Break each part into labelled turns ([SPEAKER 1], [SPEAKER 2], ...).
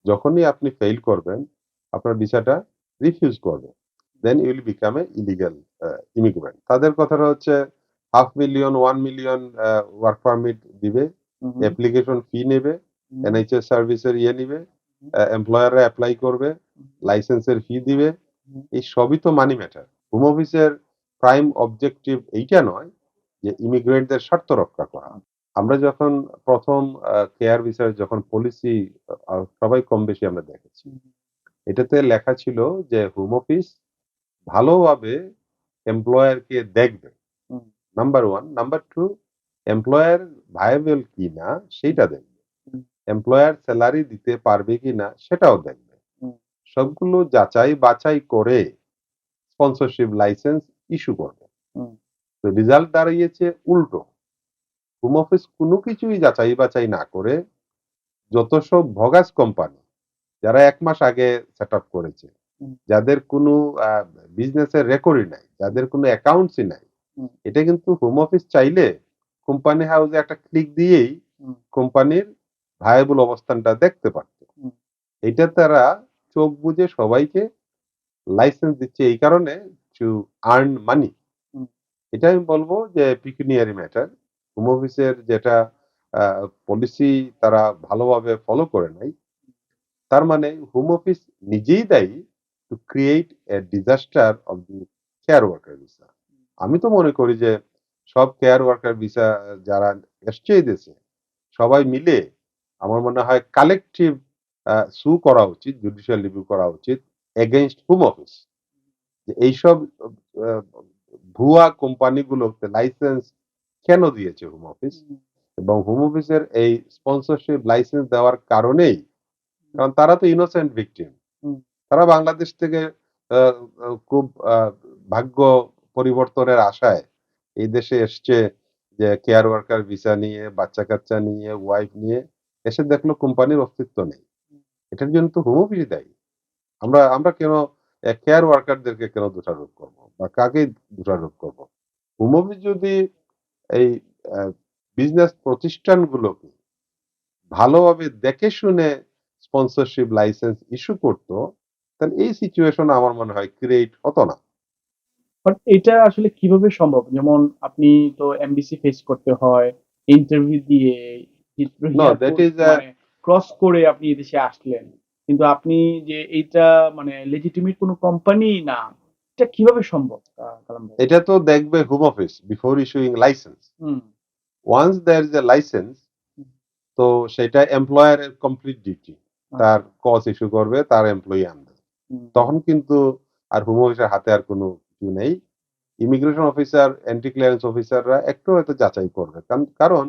[SPEAKER 1] যখনই আপনি ফেইল করবেন, আপনার ভিসাটা রিফিউজ করবে। Then you will become a illegal immigrant. তাদের কথাটা হচ্ছে 500,000 1 মিলিয়ন ওয়ার্ক পারমিট দিবে,
[SPEAKER 2] হুম, হুম,
[SPEAKER 1] অ্যাপ্লিকেশন ফি নেবে,
[SPEAKER 2] হুম,
[SPEAKER 1] এনএইচএস সার্ভিসের নিবে,
[SPEAKER 2] হুম,
[SPEAKER 1] এমপ্লয়াররা এপ্লাই করবে,
[SPEAKER 2] হুম,
[SPEAKER 1] লাইসেন্সের ফি দিবে।
[SPEAKER 2] হুম,
[SPEAKER 1] এই সবই তো মানি ম্যাটার। হোম অফিসের প্রাইম অবজেক্টিভ এইটা নয় যে ইমিগ্রেন্টদের স্বার্থ রক্ষা করা। আমরা যখন ১ম কেয়ার ভিসার যখন পলিসি সবাই কম বেশি আমরা দেখেছি।
[SPEAKER 2] হুম,
[SPEAKER 1] এটাতে লেখা ছিল যে হোম অফিস ভালোভাবে এমপ্লয়ারকে দেখবে।
[SPEAKER 2] হুম,
[SPEAKER 1] নাম্বার 1, নাম্বার 2 এমপ্লয়ার ভায়াবল কিনা সেইটা দেখবে।
[SPEAKER 2] হুম,
[SPEAKER 1] এমপ্লয়ার সেলারি দিতে পারবে কিনা সেটাও দেখবে।
[SPEAKER 2] হুম,
[SPEAKER 1] সবগুলো যাচাই বাছাই করে স্পন্সরশিপ লাইসেন্স ইস্যু করবে।
[SPEAKER 2] হুম,
[SPEAKER 1] তো রেজাল্ট দাঁড়িয়েছে উল্টো। হোম অফিস কোন কিছুই যাচাই বাছাই না করে যত সব ভগাস কোম্পানি যারা ১ মাস আগে সেটআপ করেছে,
[SPEAKER 2] হুম,
[SPEAKER 1] যাদের কোনো আ বিজনেসের রেকর্ডই নাই, যাদের কোনো অ্যাকাউন্টসই নাই,
[SPEAKER 2] হুম,
[SPEAKER 1] এটা কিন্তু হোম অফিস চাইলে কোম্পানি হাউসে একটা ক্লিক দিয়েই
[SPEAKER 2] হুম,
[SPEAKER 1] কোম্পানির ভায়াবল অবস্থানটা দেখতে পারত।
[SPEAKER 2] হুম,
[SPEAKER 1] এইটা তারা চোখ বুজে সবাইকে লাইসেন্স দিচ্ছে এই কারণে টু আর্ন মানি।
[SPEAKER 2] হুম,
[SPEAKER 1] এটা আমি বলব যে পিকুনিয়ারি ম্যাটার। হোম অফিসের যেটা আ পলিসি তারা ভালোভাবে ফলো করে নাই। তার মানে হোম অফিস নিজেই দায়ী to create a disaster of the care worker visa. আমি তো মনে করি যে সব কেয়ার ওয়ার্কার ভিসা যারা এসছে এই দেশে সবাই মিলে আমার মনে হয় কালেকটিভ সু করা উচিত, জুডিশিয়াল রিভিউ করা উচিত এগেইনস্ট হোম অফিস। যে এইসব আ ভুয়া কোম্পানিগুলোতে লাইসেন্স কেন দিয়েছে হোম অফিস?
[SPEAKER 2] হুম,
[SPEAKER 1] এবং হোম অফিসের এই স্পন্সরশিপ লাইসেন্স দেওয়ার কারণেই কারণ তারা তো ইনোসেন্ট ভিকটিম।
[SPEAKER 2] হুম,
[SPEAKER 1] তারা বাংলাদেশ থেকে আ খুব ভাগ্য পরিবর্তনের আশায় এই দেশে এসছে যে কেয়ার ওয়ার্কার ভিসা নিয়ে, বাচ্চা-কাচ্চা নিয়ে, ওয়াইফ নিয়ে এসে দেখলো কোম্পানির অস্তিত্ব নেই। এটার জন্য তো হোম অফিসই দায়ী। আমরা আমরা কেন কেয়ার ওয়ার্কারদেরকে কেন দোষারোপ করব? বা কাকে দোষারোপ করব? হোম অফিস যদি এই আ বিজনেস প্রতিষ্ঠানগুলোকে ভালোভাবে দেখে শুনে স্পন্সরশিপ লাইসেন্স ইস্যু করত, তাহলে এই সিচুয়েশন আমার মনে হয় ক্রিয়েট হতো না।
[SPEAKER 2] বাট এটা আসলে কিভাবে সম্ভব? যেমন আপনি তো এমবিসি ফেস করতে হয়, ইন্টারভিউ দিয়ে হিথ্রো
[SPEAKER 1] নো দ্যাট
[SPEAKER 2] এয়ারপোর্ট
[SPEAKER 1] ইস
[SPEAKER 2] মানে ক্রস করে আপনি এদেশে আসলেন। কিন্তু আপনি যে এইটা মানে লেজিটিমেট কোনো কোম্পানি না। এটা কিভাবে সম্ভব কালাম ভাই?
[SPEAKER 1] এটা তো দেখবে home office before issuing licence.
[SPEAKER 2] Hmm,
[SPEAKER 1] once there is a licence
[SPEAKER 2] hmm,
[SPEAKER 1] তো সেটা এমপ্লয়ার এর কমপ্লিট ডিউটি। তার
[SPEAKER 2] আচ্ছা।
[SPEAKER 1] কজ ইস্যু করবে, তার এমপ্লয়ি আনবে।
[SPEAKER 2] হুম, হুম,
[SPEAKER 1] তখন কিন্তু আর হোম অফিসের হাতে আর কোনো কিছু নেই। ইমিগ্রেশন অফিসার, এন্টি ক্লিয়ারেন্স অফিসাররা একটু হয়তো যাচাই করবে। কারণ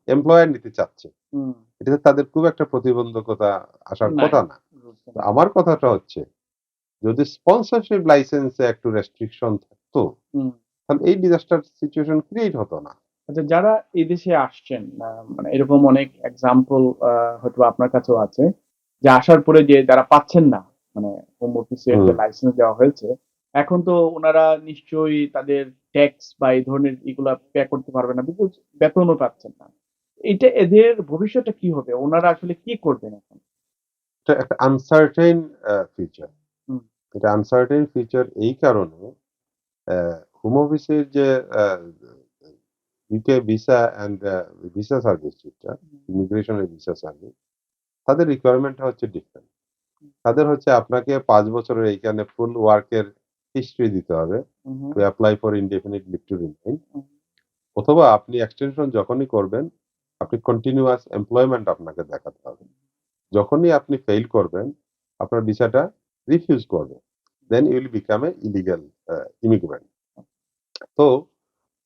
[SPEAKER 1] এমপ্লয়ার নিতে চাচ্ছে।
[SPEAKER 2] হুম,
[SPEAKER 1] এটাতে তাদের খুব একটা প্রতিবন্ধকতা আসার
[SPEAKER 2] নাই।
[SPEAKER 1] কথা না।
[SPEAKER 2] বুঝতে
[SPEAKER 1] তো
[SPEAKER 2] নাই।
[SPEAKER 1] আমার কথাটা হচ্ছে যদি স্পন্সরশিপ লাইসেন্সে একটু রেস্ট্রিকশন থাকতো,
[SPEAKER 2] হুম।
[SPEAKER 1] তাহলে এই ডিজাস্টার সিচুয়েশন ক্রিয়েট হতো না।
[SPEAKER 2] আচ্ছা যারা এই দেশে আসছেন মানে এরকম অনেক এক্সাম্পল হয়তোবা আপনার কাছেও আছে। যে আসার পরে যে যারা পাচ্ছেন না, মানে হোম অফিসের যে
[SPEAKER 1] হুম।
[SPEAKER 2] লাইসেন্স দেওয়া হয়েছে, এখন তো উনারা নিশ্চয়ই তাদের ট্যাক্স বা এই ধরনের এগুলা পে করতে পারবে না। বিকজ বেতনও পাচ্ছেন না। এইটা এদের ভবিষ্যৎটা কি হবে? উনারা আসলে কি করবেন এখন?
[SPEAKER 1] এটা একটা আনসার্টেইন ফিউচার।
[SPEAKER 2] হুম,
[SPEAKER 1] এটা আনসার্টেইন ফিউচার এই কারণে হোম অফিসের যে uh UK visa and visa service যেটা,
[SPEAKER 2] হুম,
[SPEAKER 1] ইমিগ্রেশন এর ভিসা সার্ভিস তাদের রিকোয়ারমেন্টটা হচ্ছে ডিফারেন্ট।
[SPEAKER 2] হুম,
[SPEAKER 1] তাদের হচ্ছে আপনাকে ৫ বছরের এইখানে ফুল ওয়ার্ক এর হিস্ট্রি দিতে হবে
[SPEAKER 2] hmm, hmm,
[SPEAKER 1] to apply for indefinite leave to remain.
[SPEAKER 2] Hmm,
[SPEAKER 1] অথবা আপনি এক্সটেনশন যখনই করবেন, আপনি কন্টিনিউয়াস এমপ্লয়মেন্ট আপনাকে দেখাতে হবে। যখনই আপনি ফেইল করবেন, আপনার ভিসাটা রিফিউজ করবে। Then you will become a illegal immigrant. তো